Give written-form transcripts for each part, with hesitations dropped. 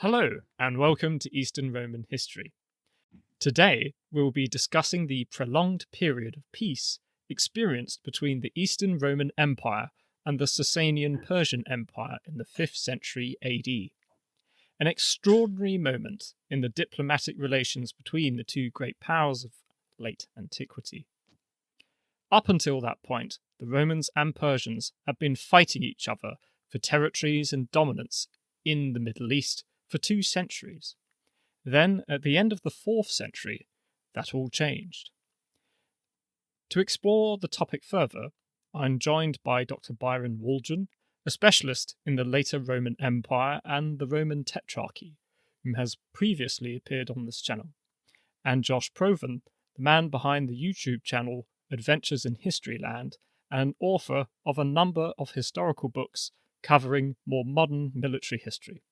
Hello, and welcome to Eastern Roman History. Today, we'll be discussing the prolonged period of peace experienced between the Eastern Roman Empire and the Sasanian Persian Empire in the 5th century AD. An extraordinary moment in the diplomatic relations between the two great powers of late antiquity. Up until that point, the Romans and Persians had been fighting each other for territories and dominance in the Middle East for 2 centuries. Then, at the end of the 4th century, that all changed. To explore the topic further, I'm joined by Dr. Byron Waldron, a specialist in the later Roman Empire and the Roman Tetrarchy, who has previously appeared on this channel, and Josh Provan, the man behind the YouTube channel Adventures in Historyland, and author of a number of historical books covering more modern military history.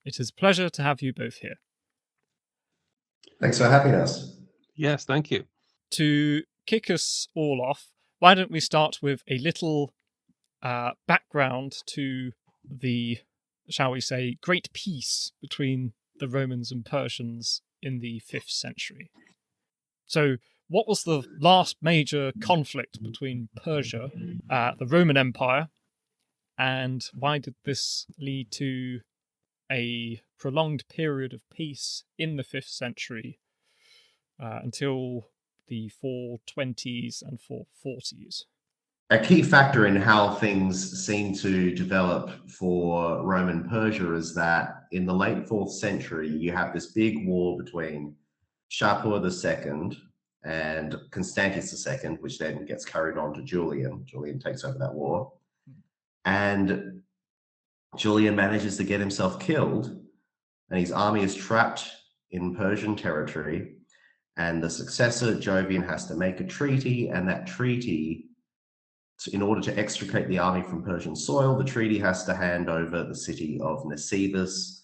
It is a pleasure to have you both here. Thanks for having us. Yes, thank you. To kick us all off, why don't we start with a little background to the, shall we say, great peace between the Romans and Persians in the 5th century. So, what was the last major conflict between Persia, the Roman Empire, and why did this lead to a prolonged period of peace in the 5th century until the 420s and 440s? A key factor in how things seem to develop for Roman Persia is that in the late 4th century, you have this big war between Shapur II and Constantius II, which then gets carried on to Julian. Julian takes over that war. And Julian manages to get himself killed, and his army is trapped in Persian territory. And the successor, Jovian, has to make a treaty, and that treaty, in order to extricate the army from Persian soil, the treaty has to hand over the city of Nisibis,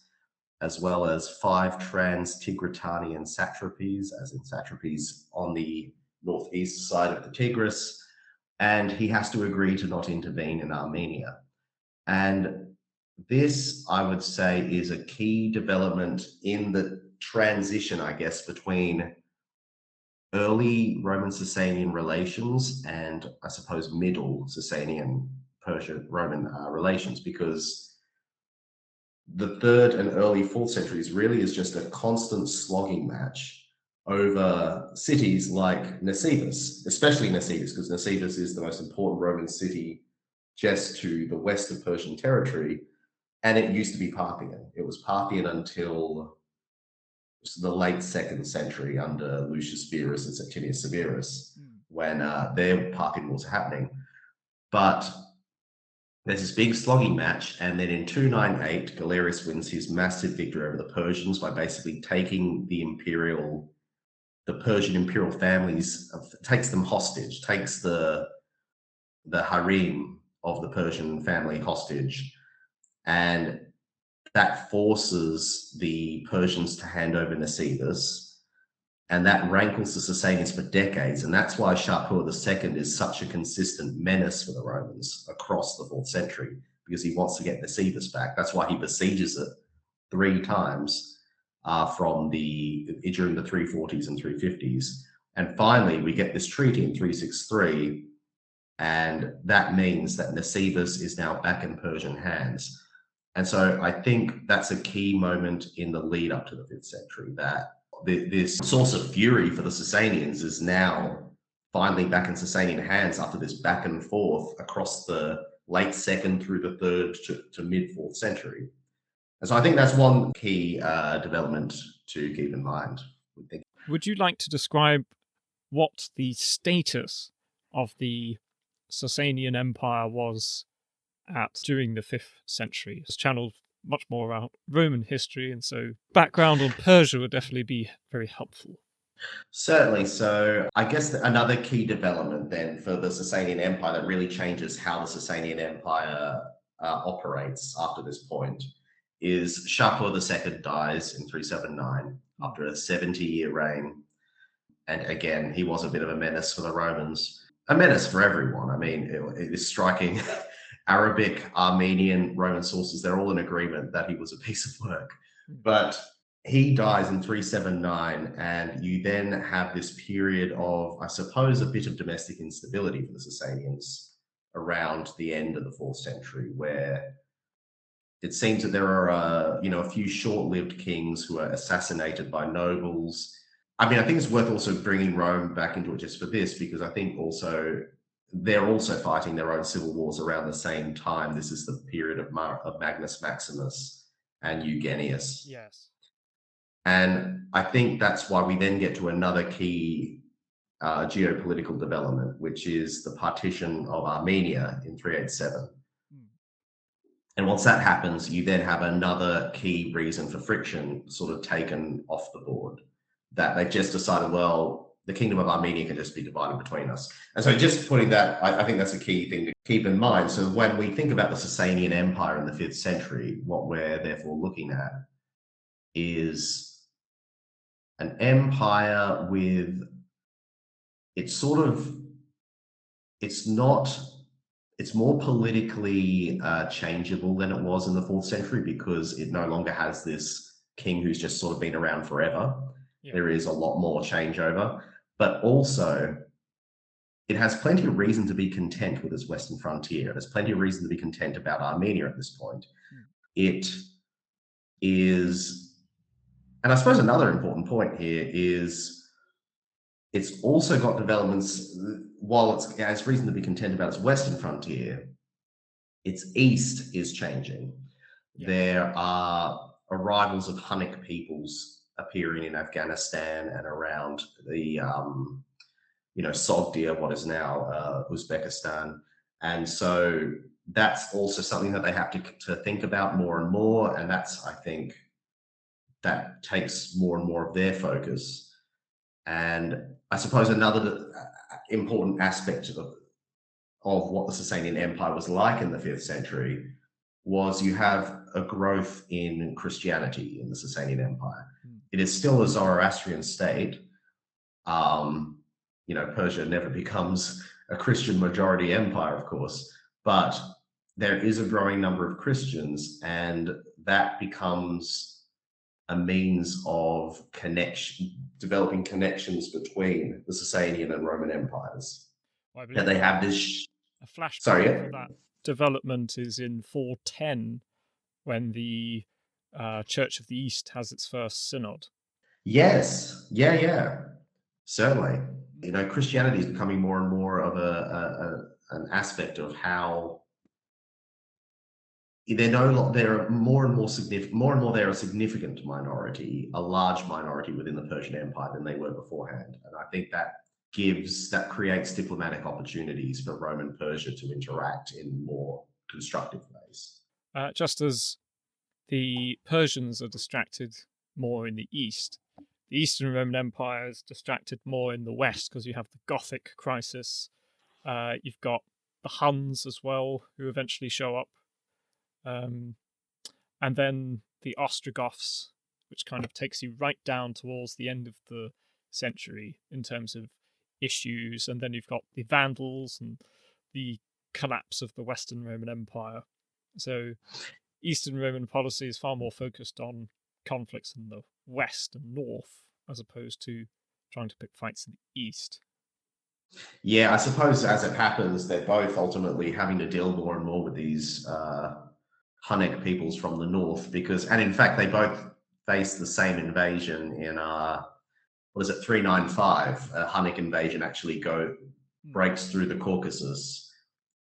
as well as 5 trans-Tigritanian satrapies, as in satrapies on the northeast side of the Tigris, and he has to agree to not intervene in Armenia. And this, I would say, is a key development in the transition, I guess, between early Roman-Sasanian relations and, I suppose, middle Sasanian Persia-Roman relations, because the 3rd and early 4th centuries really is just a constant slogging match over cities like Nisibis, especially Nisibis, because Nisibis is the most important Roman city just to the west of Persian territory, and it used to be Parthian. It was Parthian until the late 2nd century under Lucius Verus and Septimius Severus, when their Parthian wars are happening. But there's this big slogging match, and then in 298, Galerius wins his massive victory over the Persians by basically taking the Persian imperial families, takes them hostage, takes the harem of the Persian family hostage, and that forces the Persians to hand over Nisibis, and that rankles the Sasanians for decades, and that's why Shapur II is such a consistent menace for the Romans across the 4th century, because he wants to get Nisibis back. That's why he besieges it 3 times during the 340s and 350s, and finally we get this treaty in 363, and that means that Nisibis is now back in Persian hands. And so I think that's a key moment in the lead up to the 5th century, that this source of fury for the Sasanians is now finally back in Sasanian hands after this back and forth across the late 2nd through the 3rd to mid 4th century. And so I think that's one key development to keep in mind. Would you like to describe what the status of the Sasanian Empire was at during the 5th century? It's channeled much more about Roman history, and so background on Persia would definitely be very helpful. Certainly. So I guess another key development then for the Sasanian Empire that really changes how the Sasanian Empire operates after this point is Shapur II dies in 379 after a 70-year reign. And again, he was a bit of a menace for the Romans, a menace for everyone. I mean, it is striking. Arabic, Armenian, Roman sources, they're all in agreement that he was a piece of work. Mm. But he dies in 379, and you then have this period of, I suppose, a bit of domestic instability for the Sasanians around the end of the 4th century, where it seems that there are, a few short-lived kings who are assassinated by nobles. I mean, I think it's worth also bringing Rome back into it just for this, because I think also they're also fighting their own civil wars around the same time. This is the period of Magnus Maximus and Eugenius. Yes. And I think that's why we then get to another key geopolitical development, which is the partition of Armenia in 387. Mm. And once that happens, you then have another key reason for friction sort of taken off the board, that they've just decided, well, the kingdom of Armenia can just be divided between us. And so just putting that, I think that's a key thing to keep in mind. So when we think about the Sasanian Empire in the 5th century, what we're therefore looking at is an empire with, it's sort of, it's not, it's more politically changeable than it was in the 4th century, because it no longer has this king who's just sort of been around forever. Yeah. There is a lot more changeover, but also it has plenty of reason to be content with its western frontier. There's plenty of reason to be content about Armenia at this point. Mm. It is, and I suppose another important point here is, it's also got developments, while it has reason to be content about its western frontier, its east is changing. Yes. There are arrivals of Hunnic peoples appearing in Afghanistan and around the, Sogdia, what is now Uzbekistan. And so that's also something that they have to think about more and more. And that's, I think, that takes more and more of their focus. And I suppose another important aspect of what the Sasanian Empire was like in the 5th century was you have a growth in Christianity in the Sasanian Empire. Mm. It is still a Zoroastrian state. Persia never becomes a Christian majority empire, of course, but there is a growing number of Christians, and that becomes a means of developing connections between the Sasanian and Roman empires. Well, I That believe they have this. a flashback Sorry, for yeah. that development is in 410, when the Church of the East has its first synod. Yes, yeah, certainly. Christianity is becoming more and more of an aspect of how they're more and more significant. More and more, they're a significant minority, a large minority within the Persian Empire than they were beforehand. And I think that creates diplomatic opportunities for Rome and Persia to interact in more constructive ways. Just as the Persians are distracted more in the east, the Eastern Roman Empire is distracted more in the west, because you have the Gothic crisis. You've got the Huns as well, who eventually show up. And then the Ostrogoths, which kind of takes you right down towards the end of the century in terms of issues. And then you've got the Vandals and the collapse of the Western Roman Empire. So Eastern Roman policy is far more focused on conflicts in the west and north, as opposed to trying to pick fights in the east. Yeah, I suppose as it happens, they're both ultimately having to deal more and more with these Hunnic peoples from the north, and in fact, they both face the same invasion in 395. A Hunnic invasion actually breaks through the Caucasus,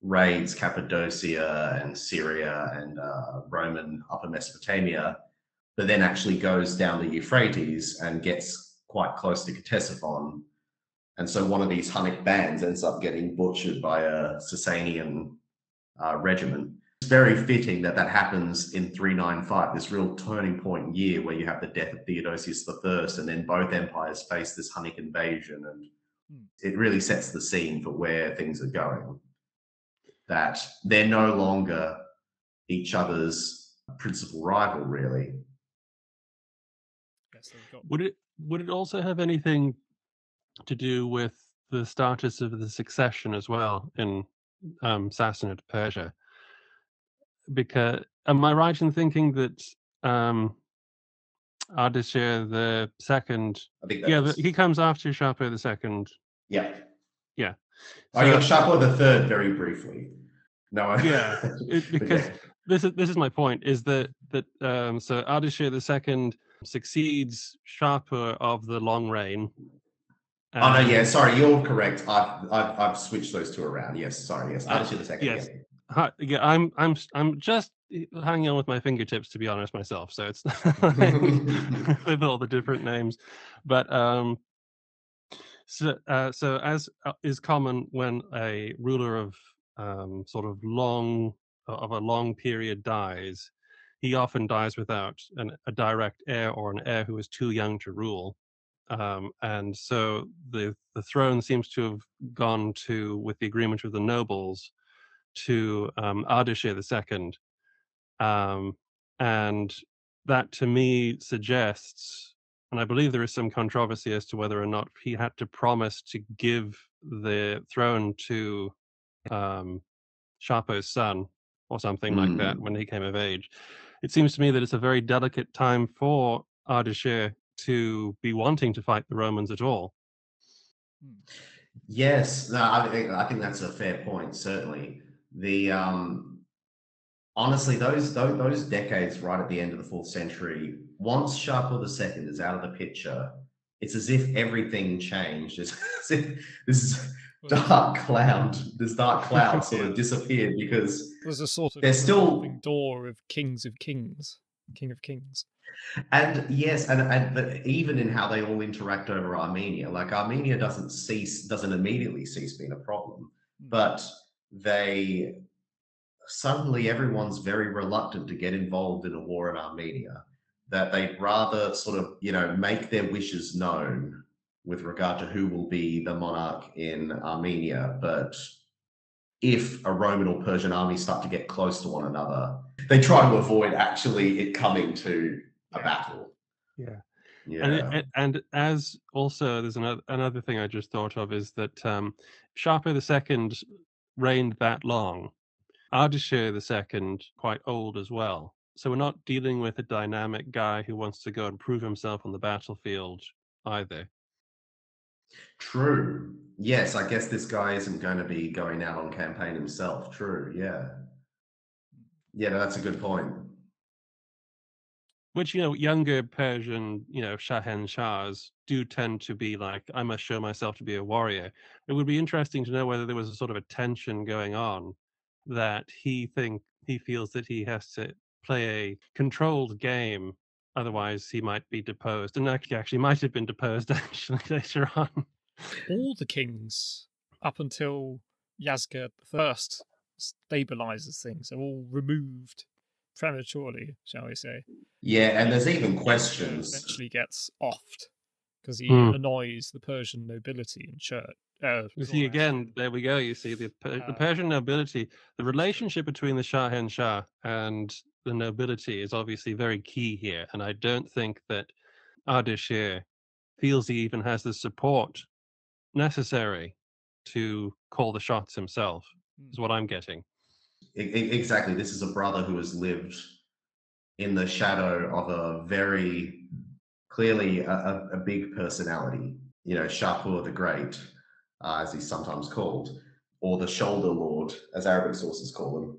raids Cappadocia and Syria and Roman Upper Mesopotamia, but then actually goes down the Euphrates and gets quite close to Ctesiphon. And so one of these Hunnic bands ends up getting butchered by a Sasanian regiment. It's very fitting that happens in 395, this real turning point year where you have the death of Theodosius I, and then both empires face this Hunnic invasion. And it really sets the scene for where things are going. That they're no longer each other's principal rival, really. Yes, they've got... Would it also have anything to do with the status of the succession as well in Sassanid Persia? Because am I right in thinking that Ardashir the second. I think Yeah, that's he comes after Shapur the second. yeah. Yeah. I got Shapur the third very briefly. No, yeah, but because yeah. this is my point. Is that so Ardashir the second succeeds Shapur of the long reign. Oh no, yeah, sorry, you're correct. I've switched those two around. Yes, sorry, yes. Ardashir the second. Yes. Yeah. Yeah, I'm just hanging on with my fingertips, to be honest myself. So it's with all the different names, but so as is common when a ruler of sort of a long period dies, he often dies without a direct heir or an heir who is too young to rule. And so the throne seems to have gone to, with the agreement of the nobles, to Ardashir II. And that to me suggests, and I believe there is some controversy as to whether or not he had to promise to give the throne to Shapur's son or something like that when he came of age. It seems to me that it's a very delicate time for Ardashir to be wanting to fight the Romans at all. Yes, no, I think that's a fair point. Certainly, the honestly, those decades right at the end of the 4th century, once Shapur II is out of the picture, it's as if everything changed. It's as if this dark cloud sort of disappeared, because there's a sort of there's still door of kings of kings, king of kings. And yes, and even in how they all interact over Armenia, like Armenia doesn't immediately cease being a problem, but they suddenly everyone's very reluctant to get involved in a war in Armenia, that they'd rather sort of, make their wishes known with regard to who will be the monarch in Armenia. But if a Roman or Persian army start to get close to one another, they try to avoid actually it coming to a battle. Yeah. Yeah. And as also there's another thing I just thought of is that Shapur II reigned that long. Ardashir II quite old as well. So we're not dealing with a dynamic guy who wants to go and prove himself on the battlefield either. True. Yes, I guess this guy isn't going to be going out on campaign himself. True. Yeah. Yeah, no, that's a good point. Which, younger Persian, Shahenshahs do tend to be like, I must show myself to be a warrior. It would be interesting to know whether there was a sort of a tension going on, that he feels that he has to play a controlled game, otherwise he might be deposed. And actually might have been deposed actually later on. All the kings up until Yazga I stabilizes things are all removed prematurely, shall we say. Yeah, and there's even questions. Yazga eventually gets offed because he annoys the Persian nobility and church. You see, again, there we go. You see, the Persian nobility, the relationship between the Shahenshah and the nobility is obviously very key here. And I don't think that Ardashir feels he even has the support necessary to call the shots himself, is what I'm getting. Exactly. This is a brother who has lived in the shadow of a very clearly a big personality, Shapur the Great, as he's sometimes called, or the Shoulder Lord, as Arabic sources call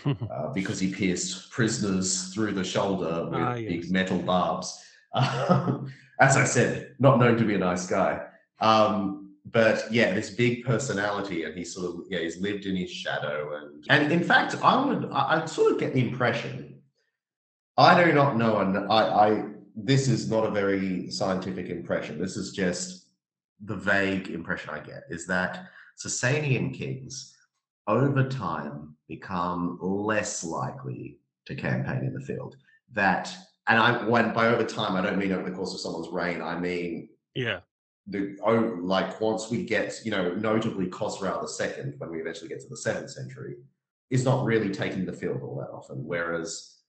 him, because he pierced prisoners through the shoulder with big metal barbs. As I said, not known to be a nice guy. But yeah, this big personality, and he's lived in his shadow, and in fact, I sort of get the impression, I do not know, and this is not a very scientific impression. This is just the vague impression I get, is that Sasanian kings over time become less likely to campaign in the field. By over time, I don't mean over the course of someone's reign. I mean, once we get, notably Khosrau II, when we eventually get to the 7th century, is not really taking the field all that often, whereas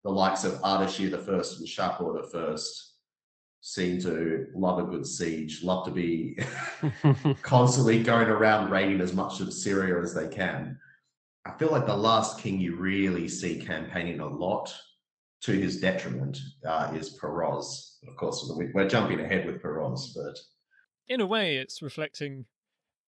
the likes of Ardashir I and Shapur I seem to love a good siege, love to be constantly going around raiding as much of Syria as they can. I feel like the last king you really see campaigning a lot to his detriment is Peroz. Of course, we're jumping ahead with Peroz, but in a way, it's reflecting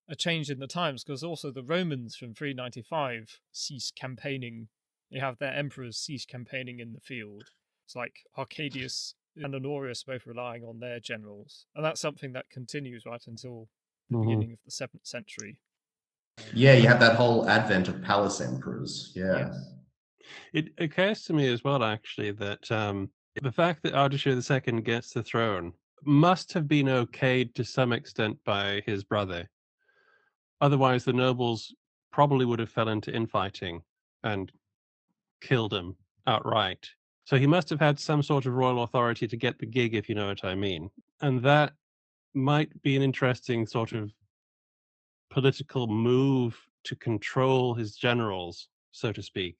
a change in the times, because also the Romans from 395 cease campaigning. They have their emperors cease campaigning in the field. It's like Arcadius and Honorius both relying on their generals, and that's something that continues right until the beginning of the 7th century. Yeah, you have that whole advent of palace emperors. Yeah. Yes. It occurs to me as well, actually, that the fact that Ardashir II gets the throne must have been okayed to some extent by his brother. Otherwise, the nobles probably would have fell into infighting and killed him outright. So he must have had some sort of royal authority to get the gig, if you know what I mean. And that might be an interesting sort of political move to control his generals, so to speak.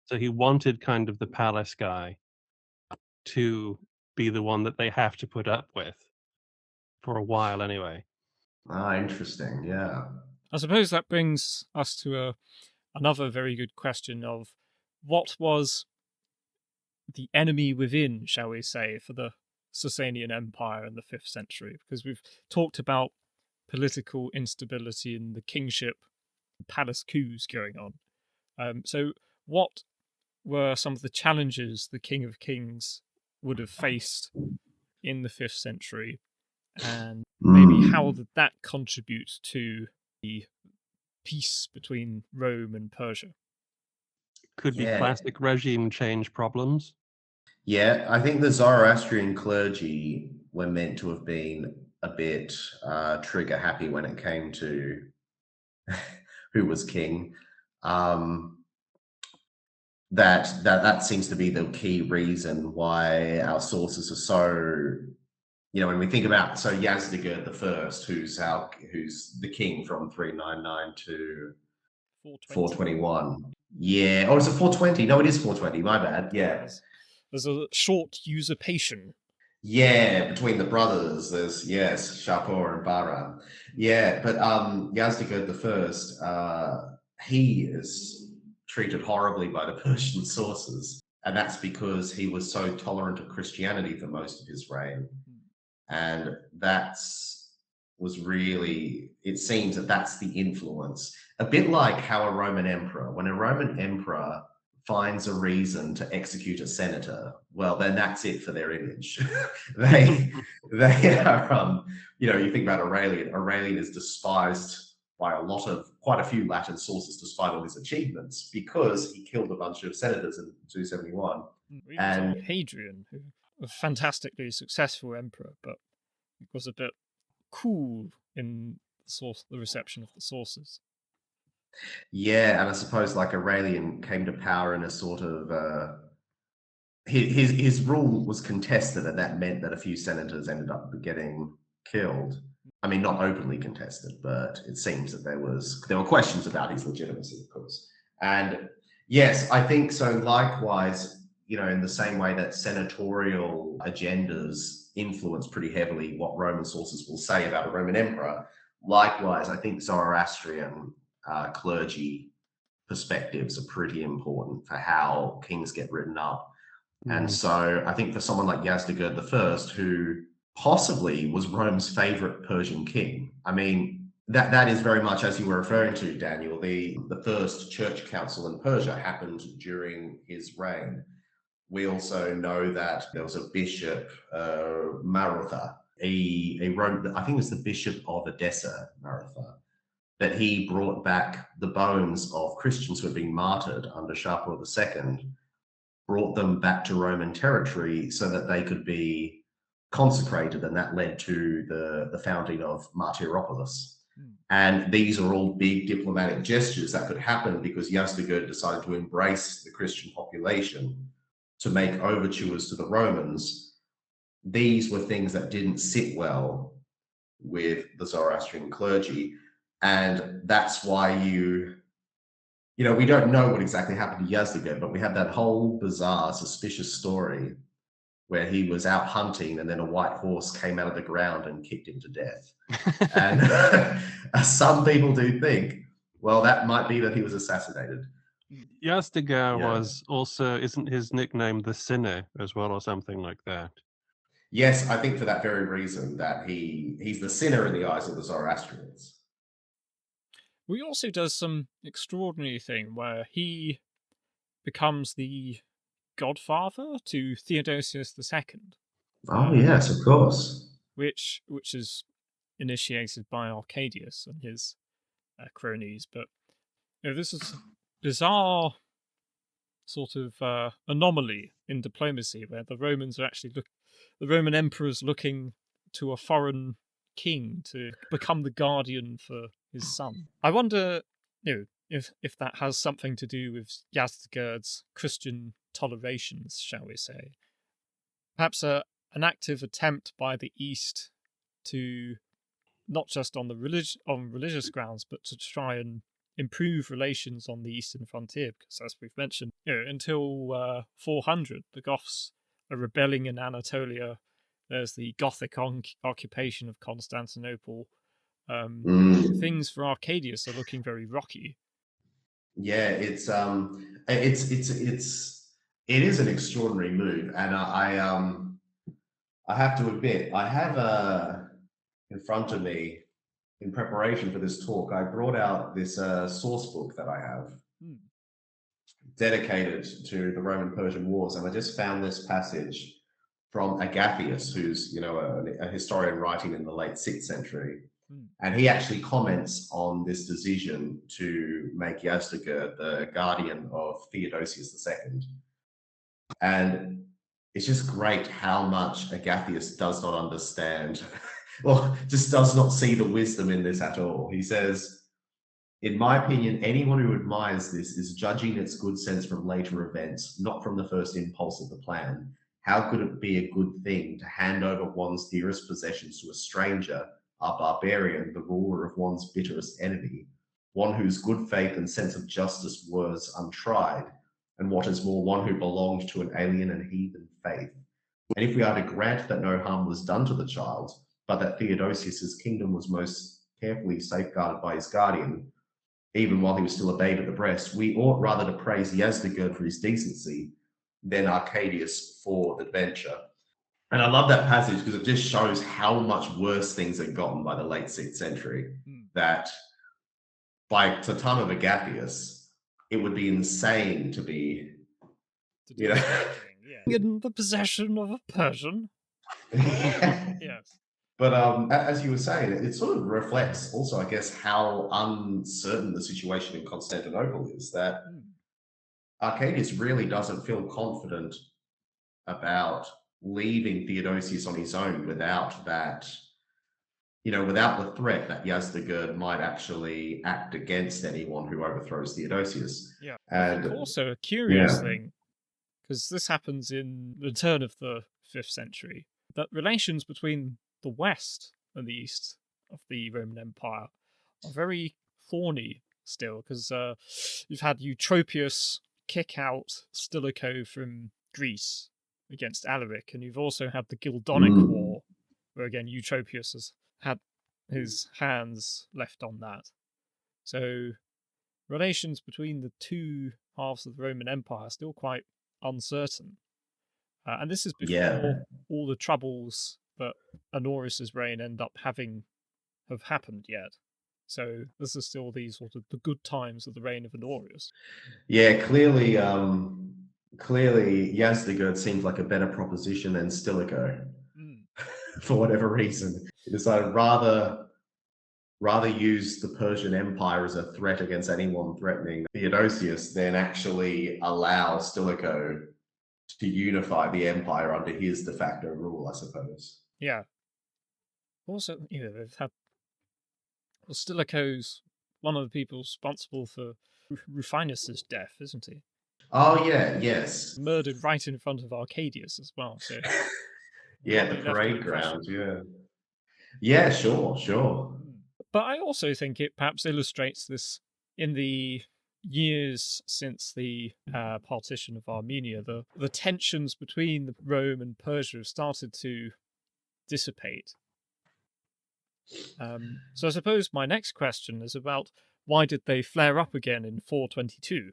So he wanted kind of the palace guy to be the one that they have to put up with for a while anyway. Ah, interesting. Yeah. I suppose that brings us to another very good question of what was the enemy within, shall we say, for the Sasanian Empire in the 5th century? Because we've talked about political instability and the kingship, palace coups going on. So what were some of the challenges the King of Kings would have faced in the 5th century, and maybe how did that contribute to the peace between Rome and Persia? Could be classic regime change problems. Yeah, I think the Zoroastrian clergy were meant to have been a bit trigger happy when it came to who was king. That seems to be the key reason why our sources are so, when we think about Yazdegerd I, who's the king from 399 to 421. Yeah, or is it 420? No, it is 420. My bad. Yeah. There's a short usurpation. Yeah, between the brothers, there's Shapur and Bahram. Yeah, but Yazdegerd I, he is treated horribly by the Persian sources, and that's because he was so tolerant of Christianity for most of his reign, and it seems that's the influence. A bit like how when a Roman emperor finds a reason to execute a senator, well, then that's it for their image. they are, you think about Aurelian. Aurelian is despised by quite a few Latin sources, despite all his achievements, because he killed a bunch of senators in 271. And Hadrian, who was a fantastically successful emperor, but it was a bit cool in the reception of the sources. Yeah, and I suppose like Aurelian came to power in a sort of his rule was contested, and that meant that a few senators ended up getting killed. I mean, not openly contested, but it seems that there were questions about his legitimacy, of course. And yes, I think so. Likewise, in the same way that senatorial agendas influence pretty heavily what Roman sources will say about a Roman emperor, likewise, I think Zoroastrian clergy perspectives are pretty important for how kings get written up. And so I think for someone like Yazdegerd I, who possibly was Rome's favorite Persian king, I mean, that is very much, as you were referring to, Daniel, the first church council in Persia happened during his reign. We also know that there was a bishop, Marutha, a Roman, I think it was the bishop of Edessa, Marutha, that he brought back the bones of Christians who had been martyred under Shapur II, brought them back to Roman territory so that they could be consecrated, and that led to the founding of Martyropolis. And these are all big diplomatic gestures that could happen because Yazdegerd decided to embrace the Christian population to make overtures to the Romans. These were things that didn't sit well with the Zoroastrian clergy. And that's why we don't know what exactly happened to Yazdegerd, but we have that whole bizarre, suspicious story where he was out hunting and then a white horse came out of the ground and kicked him to death. And some people do think, well, that might be that he was assassinated. Yazdagar Yeah. was also, isn't his nickname the Sinner as well, or something like that? Yes, I think for that very reason that he's the sinner in the eyes of the Zoroastrians. He also does some extraordinary thing where he becomes the godfather to Theodosius II, Oh yes, of course. which is initiated by Arcadius and his cronies. But this is a bizarre sort of anomaly in diplomacy where the Romans are actually the Roman emperor's looking to a foreign king to become the guardian for his son. I wonder, if that has something to do with Yazdegerd's Christian tolerations, shall we say. Perhaps an active attempt by the East to not just on religious grounds, but to try and improve relations on the eastern frontier. Because as we've mentioned, until 400, the Goths are rebelling in Anatolia. There's the Gothic occupation of Constantinople. Things for Arcadius are looking very rocky. Yeah, it is an extraordinary move, and I have to admit, I have in front of me in preparation for this talk, I brought out this source book that I have dedicated to the Roman-Persian Wars, and I just found this passage from Agathias, who's a historian writing in the late 6th century. And he actually comments on this decision to make Yazdegerd the guardian of Theodosius II. And it's just great how much Agathias does not understand, or just does not see the wisdom in this at all. He says, in my opinion, anyone who admires this is judging its good sense from later events, not from the first impulse of the plan. How could it be a good thing to hand over one's dearest possessions to a stranger, a barbarian, the ruler of one's bitterest enemy, one whose good faith and sense of justice was untried, and what is more, one who belonged to an alien and heathen faith? And if we are to grant that no harm was done to the child, but that Theodosius's kingdom was most carefully safeguarded by his guardian, even while he was still a babe at the breast, we ought rather to praise Yazdegerd for his decency than Arcadius for the adventure. And I love that passage because it just shows how much worse things had gotten by the late 6th century. That by the time of Agathias, it would be insane to be, in the possession of a Persian. Yes. But as you were saying, it sort of reflects also, I guess, how uncertain the situation in Constantinople is, that Arcadius really doesn't feel confident about leaving Theodosius on his own without that, without the threat that Yazdegerd might actually act against anyone who overthrows Theodosius. Yeah. And I think also a curious thing, because this happens in the turn of the 5th century, that relations between the West and the East of the Roman Empire are very thorny still, because you've had Eutropius kick out Stilicho from Greece against Alaric, and you've also had the Gildonic War, where again Eutropius has had his hands left on that. So relations between the two halves of the Roman Empire are still quite uncertain. And this is before all the troubles that Honorius's reign have happened yet. So this is still these sort of the good times of the reign of Honorius. Yeah, clearly Yazdegerd seems like a better proposition than Stilicho. For whatever reason. He decided rather use the Persian Empire as a threat against anyone threatening Theodosius than actually allow Stilicho to unify the empire under his de facto rule, I suppose. Yeah. Also, they've had Stilicho's one of the people responsible for Rufinus's death, isn't he? Oh yeah, yes. Murdered right in front of Arcadius as well. So yeah, the parade ground. Yeah, sure. But I also think it perhaps illustrates this in the years since the partition of Armenia. The tensions between Rome and Persia have started to dissipate. So I suppose my next question is about why did they flare up again in 422?